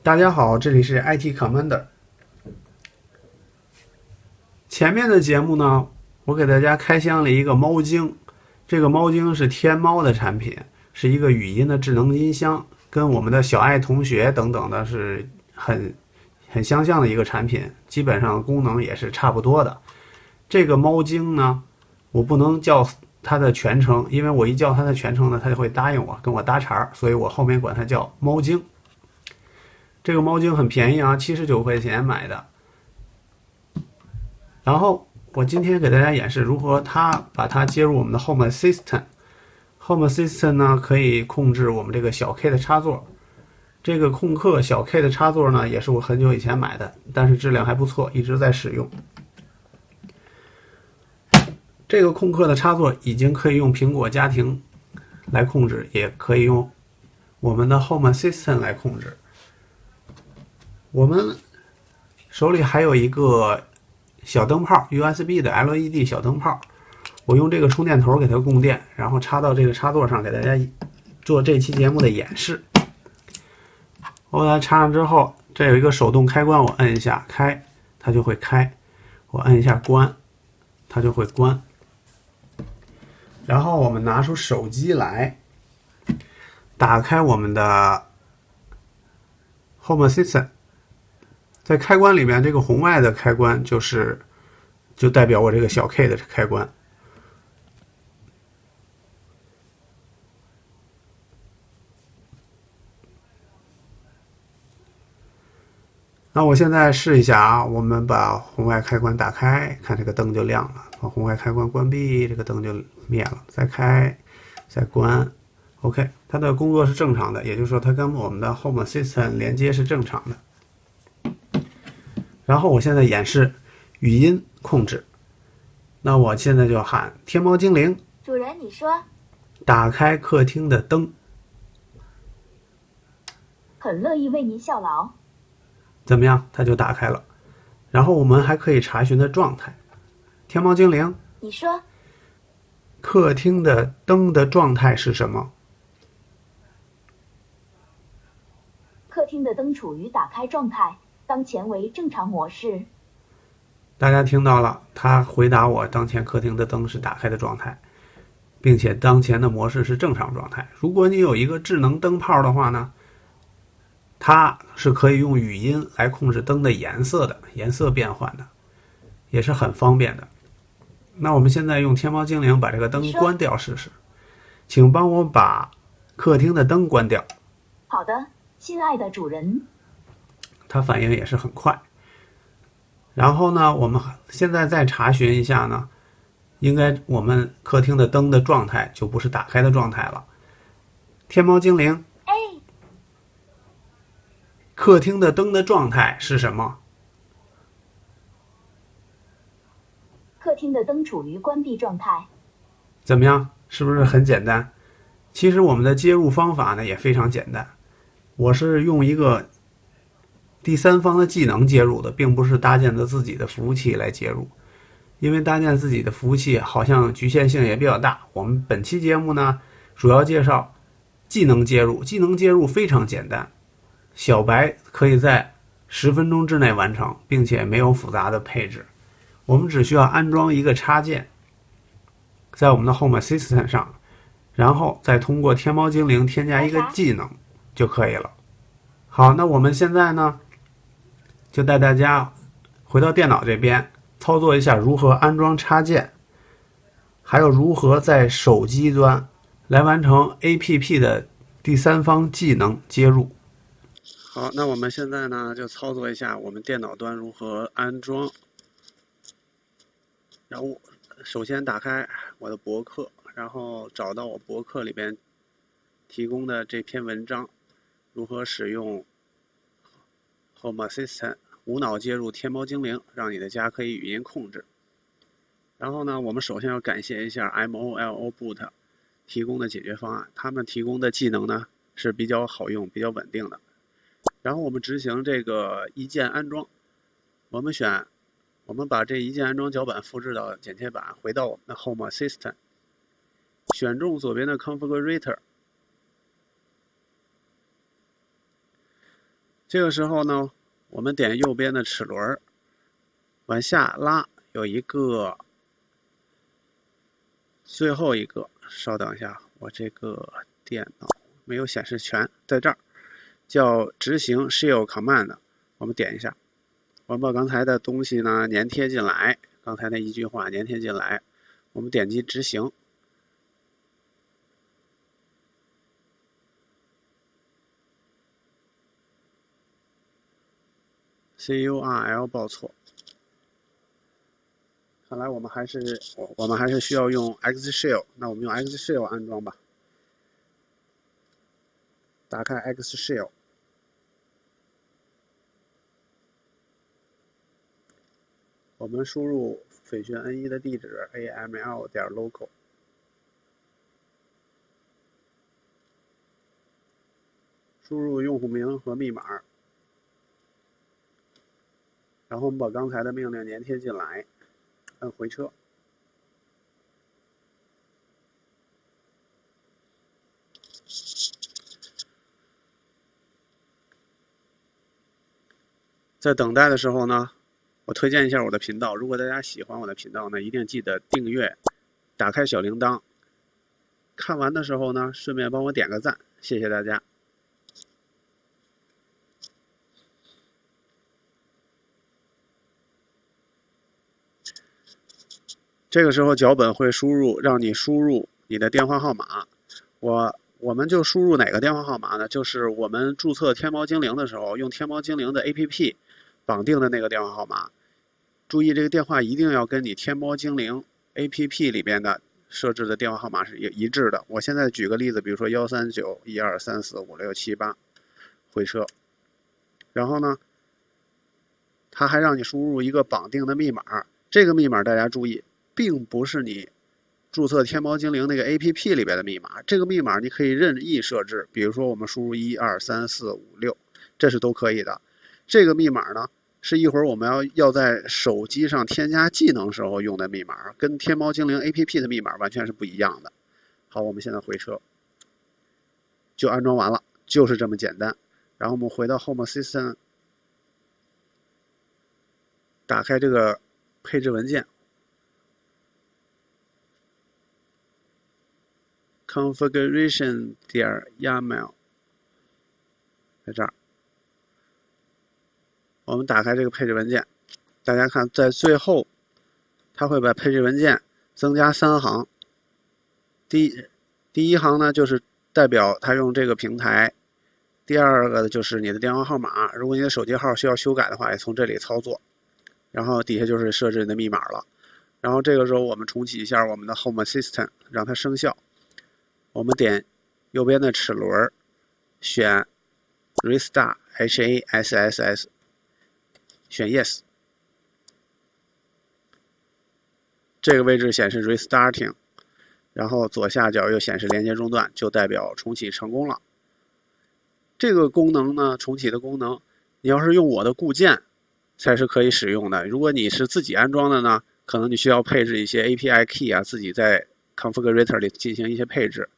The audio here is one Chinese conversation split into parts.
大家好，这里是 IT Commander。前面的节目呢，我给大家开箱了一个猫精，这个猫精是天猫的产品，是一个语音的智能音箱，跟我们的小爱同学等等的是很相像的一个产品，基本上功能也是差不多的。这个猫精呢，我不能叫它的全称，因为我一叫它的全称呢，它就会答应我跟我搭茬，所以我后面管它叫猫精。这个猫精很便宜啊，79块钱买的。然后我今天给大家演示如何把它接入我们的 Home Assistant。Home Assistant 呢可以控制我们这个小 K 的插座。这个空客小 K 的插座呢也是我很久以前买的，但是质量还不错，一直在使用。这个空客的插座已经可以用苹果家庭来控制，也可以用我们的 Home Assistant 来控制。我们手里还有一个小灯泡 USB 的 LED 小灯泡，我用这个充电头给它供电，然后插到这个插座上，给大家做这期节目的演示。我把它插上之后，这有一个手动开关，我摁一下开，它就会开；我摁一下关，它就会关。然后我们拿出手机来，打开我们的 Home Assistant。在开关里面，这个红外的开关就代表我这个小 K 的开关。那我现在试一下啊，我们把红外开关打开，看这个灯就亮了；把红外开关关闭，这个灯就灭了。再开，再关 ，OK， 它的工作是正常的，也就是说它跟我们的 Home Assistant 连接是正常的。然后我现在演示语音控制，那我现在就喊天猫精灵，主人你说，打开客厅的灯，很乐意为您效劳。怎么样？它就打开了。然后我们还可以查询的状态，天猫精灵，你说，客厅的灯的状态是什么？客厅的灯处于打开状态，当前为正常模式。大家听到了，它回答我当前客厅的灯是打开的状态，并且当前的模式是正常状态。如果你有一个智能灯泡的话呢，它是可以用语音来控制灯的颜色的，颜色变换的，也是很方便的。那我们现在用天猫精灵把这个灯关掉试试，请帮我把客厅的灯关掉。好的，亲爱的主人。它反应也是很快。然后呢，我们现在再查询一下呢，应该我们客厅的灯的状态就不是打开的状态了。天猫精灵，客厅的灯的状态是什么？客厅的灯处于关闭状态。怎么样？是不是很简单？其实我们的接入方法呢也非常简单，我是用一个第三方的技能接入的，并不是搭建的自己的服务器来接入，因为搭建自己的服务器好像局限性也比较大。我们本期节目呢，主要介绍技能接入，技能接入非常简单，小白可以在10分钟之内完成，并且没有复杂的配置。我们只需要安装一个插件，在我们的 Home Assistant 上，然后再通过天猫精灵添加一个技能就可以了。好，那我们现在呢，就带大家回到电脑这边，操作一下如何安装插件，还有如何在手机端来完成 APP 的第三方技能接入。好，那我们现在呢，就操作一下我们电脑端如何安装。然后首先打开我的博客，然后找到我博客里边提供的这篇文章，如何使用 Home Assistant 无脑接入天猫精灵，让你的家可以语音控制。然后呢，我们首先要感谢一下 MOLO Boot 提供的解决方案，他们提供的技能呢是比较好用、比较稳定的。然后我们执行这个一键安装，我们把这一键安装脚板复制到剪切板，回到我们的 Home Assistant， 选中左边的 Configurator，这个时候呢，我们点右边的齿轮，往下拉，有一个，最后一个，稍等一下，我这个电脑没有显示全，在这儿，叫执行 Shell Command， 我们点一下，我们把刚才的东西呢粘贴进来，刚才那一句话粘贴进来，我们点击执行。CURL 报错，看来我们还是需要用 Xshell， 那我们用 Xshell 安装吧。打开 Xshell， 我们输入斐讯 N1 的地址 aml.local， 输入用户名和密码。然后我们把刚才的命令粘贴进来，按回车。在等待的时候呢，我推荐一下我的频道。如果大家喜欢我的频道呢，一定记得订阅，打开小铃铛。看完的时候呢，顺便帮我点个赞，谢谢大家。这个时候脚本会让你输入你的电话号码。我们就输入哪个电话号码呢？就是我们注册天猫精灵的时候，用天猫精灵的 APP 绑定的那个电话号码。注意，这个电话一定要跟你天猫精灵 APP 里边的设置的电话号码是一致的。我现在举个例子，比如说13912345678，回车。然后呢，它还让你输入一个绑定的密码。这个密码大家注意，并不是你注册天猫精灵那个 APP 里边的密码，这个密码你可以任意设置，比如说我们输入1234556，这是都可以的。这个密码呢，是一会儿我们要在手机上添加技能时候用的密码，跟天猫精灵 APP 的密码完全是不一样的。好，我们现在回车，就安装完了，就是这么简单。然后我们回到 Home Assistant， 打开这个配置文件。configuration.yaml 在这儿，我们打开这个配置文件，大家看在最后，它会把配置文件增加3行。第一行呢，就是代表它用这个平台；第二个就是你的电话号码，如果你的手机号需要修改的话，也从这里操作。然后底下就是设置你的密码了。然后这个时候我们重启一下我们的 Home Assistant， 让它生效。我们点右边的齿轮，选 Restart HASSS， 选 Yes， 这个位置显示 Restarting， 然后左下角又显示连接中断，就代表重启成功了。这个功能呢，重启的功能，你要是用我的固件才是可以使用的。如果你是自己安装的呢，可能你需要配置一些 API key 啊，自己在 Configurator 里进行一些配置。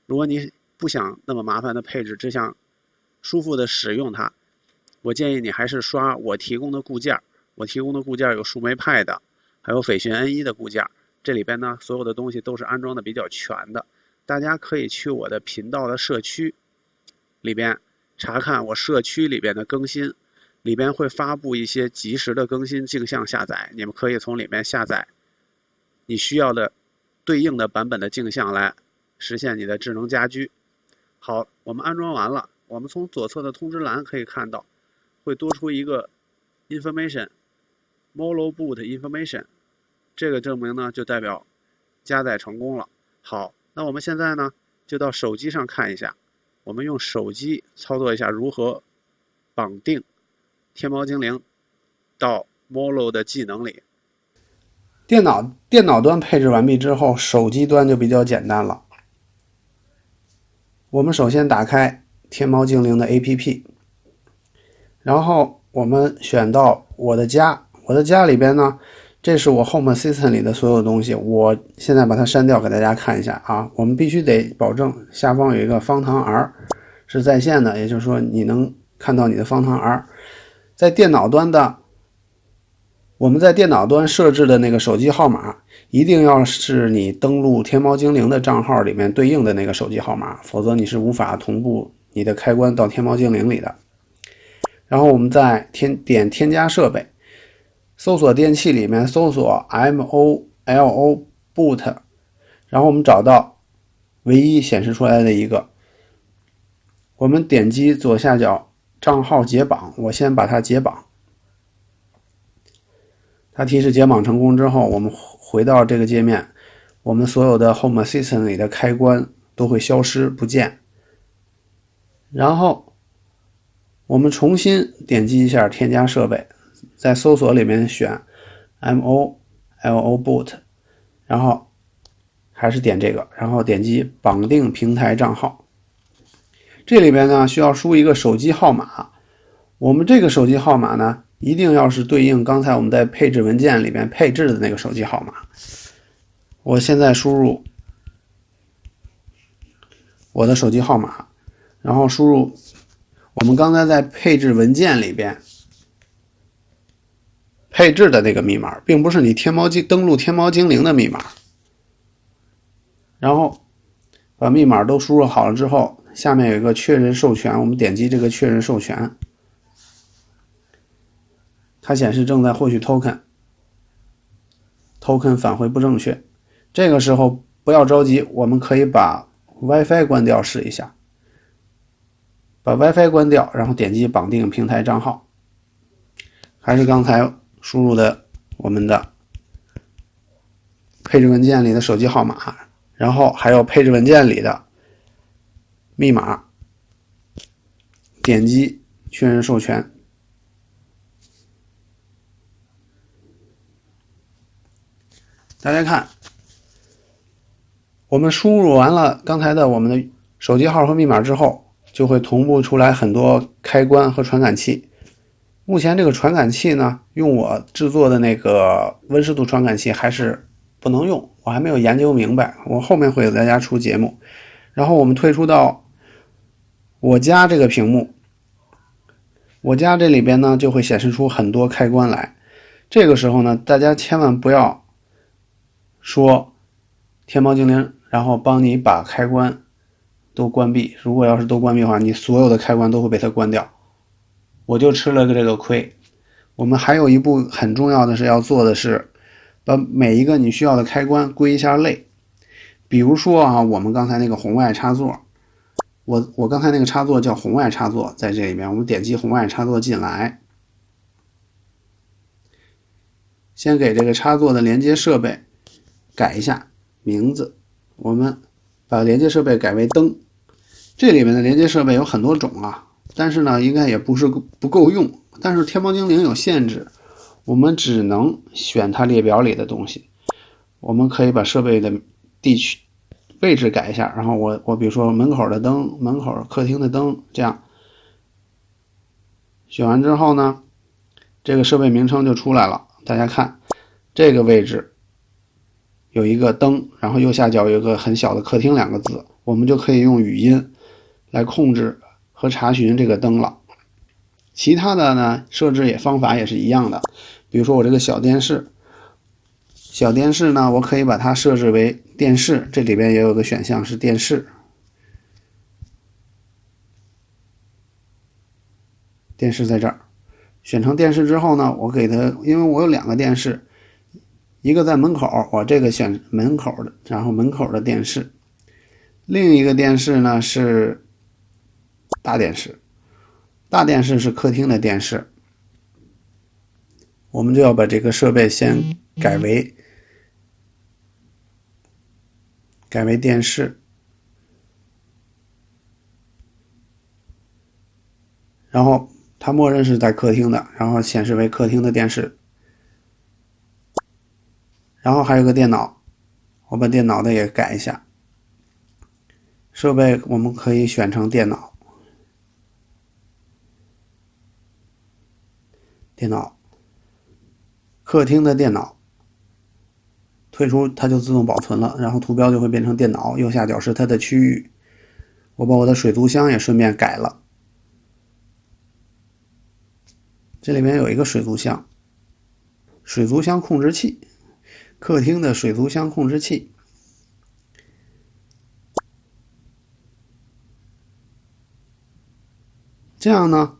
如果你不想那么麻烦的配置，只想舒服的使用它，我建议你还是刷我提供的固件。我提供的固件有树莓派的，还有斐讯 N1 的固件。这里边呢，所有的东西都是安装的比较全的。大家可以去我的频道的社区里边查看我社区里边的更新，里边会发布一些及时的更新镜像下载，你们可以从里面下载你需要的对应的版本的镜像来实现你的智能家居。好，我们安装完了，我们从左侧的通知栏可以看到，会多出一个 information Molo boot information， 这个证明呢就代表加载成功了。好，那我们现在呢就到手机上看一下，我们用手机操作一下如何绑定天猫精灵到 Molo 的技能里。电脑端配置完毕之后，手机端就比较简单了。我们首先打开天猫精灵的 APP， 然后我们选到我的家，我的家里边呢，这是我 Home Assistant 里的所有东西，我现在把它删掉给大家看一下啊。我们必须得保证下方有一个方糖 R 是在线的，也就是说你能看到你的方糖 R。在电脑端的，我们在电脑端设置的那个手机号码，一定要是你登录天猫精灵的账号里面对应的那个手机号码，否则你是无法同步你的开关到天猫精灵里的。然后我们再点添加设备，搜索电器里面搜索 MOLO boot， 然后我们找到唯一显示出来的一个，我们点击左下角账号解绑，我先把它解绑。它提示解绑成功之后，我们回到这个界面，我们所有的 Home Assistant 里的开关都会消失不见。然后我们重新点击一下添加设备，在搜索里面选 MOLO boot， 然后还是点这个，然后点击绑定平台账号。这里边呢需要输一个手机号码，我们这个手机号码呢一定要是对应刚才我们在配置文件里面配置的那个手机号码。我现在输入我的手机号码，然后输入我们刚才在配置文件里边配置的那个密码，并不是你登录天猫精灵的密码。然后把密码都输入好了之后，下面有一个确认授权，我们点击这个确认授权，它显示正在获取 token 返回不正确。这个时候不要着急，我们可以把 WiFi 关掉试一下。把 WiFi 关掉，然后点击绑定平台账号，还是刚才输入的我们的配置文件里的手机号码，然后还有配置文件里的密码，点击确认授权。大家看，我们输入完了刚才的我们的手机号和密码之后，就会同步出来很多开关和传感器。目前这个传感器呢，用我制作的那个温湿度传感器还是不能用，我还没有研究明白，我后面会给大家出节目。然后我们退出到我家这个屏幕，我家这里边呢就会显示出很多开关来。这个时候呢，大家千万不要说天猫精灵然后帮你把开关都关闭，如果要是都关闭的话，你所有的开关都会被它关掉，我就吃了这个亏。我们还有一步很重要的是要做的是把每一个你需要的开关归一下类。比如说啊，我们刚才那个红外插座，我刚才那个插座叫红外插座，在这里面我们点击红外插座进来，先给这个插座的连接设备改一下名字，我们把连接设备改为灯。这里面的连接设备有很多种啊，但是呢应该也不是不够用，但是天猫精灵有限制，我们只能选它列表里的东西。我们可以把设备的地区位置改一下，然后我比如说门口的灯，门口客厅的灯，这样选完之后呢，这个设备名称就出来了。大家看这个位置有一个灯，然后右下角有一个很小的客厅两个字，我们就可以用语音来控制和查询这个灯了。其他的呢设置方法也是一样的，比如说我这个小电视呢，我可以把它设置为电视，这里边也有个选项是电视，电视在这儿选成电视之后呢，我给它，因为我有两个电视，一个在门口，我这个选门口的，然后门口的电视，另一个电视呢是大电视，大电视是客厅的电视。我们就要把这个设备先改为电视，然后它默认是在客厅的，然后显示为客厅的电视。然后还有个电脑，我把电脑的也改一下，设备我们可以选成电脑，客厅的电脑，退出它就自动保存了，然后图标就会变成电脑，右下角是它的区域。我把我的水族箱也顺便改了，这里面有一个水族箱，水族箱控制器，客厅的水族箱控制器。这样呢，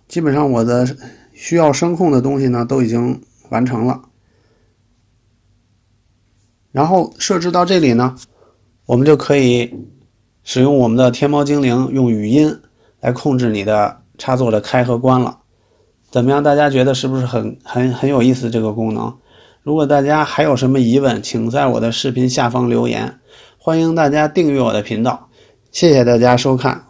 基本上我的需要声控的东西呢都已经完成了。然后设置到这里呢，我们就可以使用我们的天猫精灵用语音来控制你的插座的开和关了。怎么样？大家觉得是不是很有意思这个功能？如果大家还有什么疑问，请在我的视频下方留言。欢迎大家订阅我的频道，谢谢大家收看。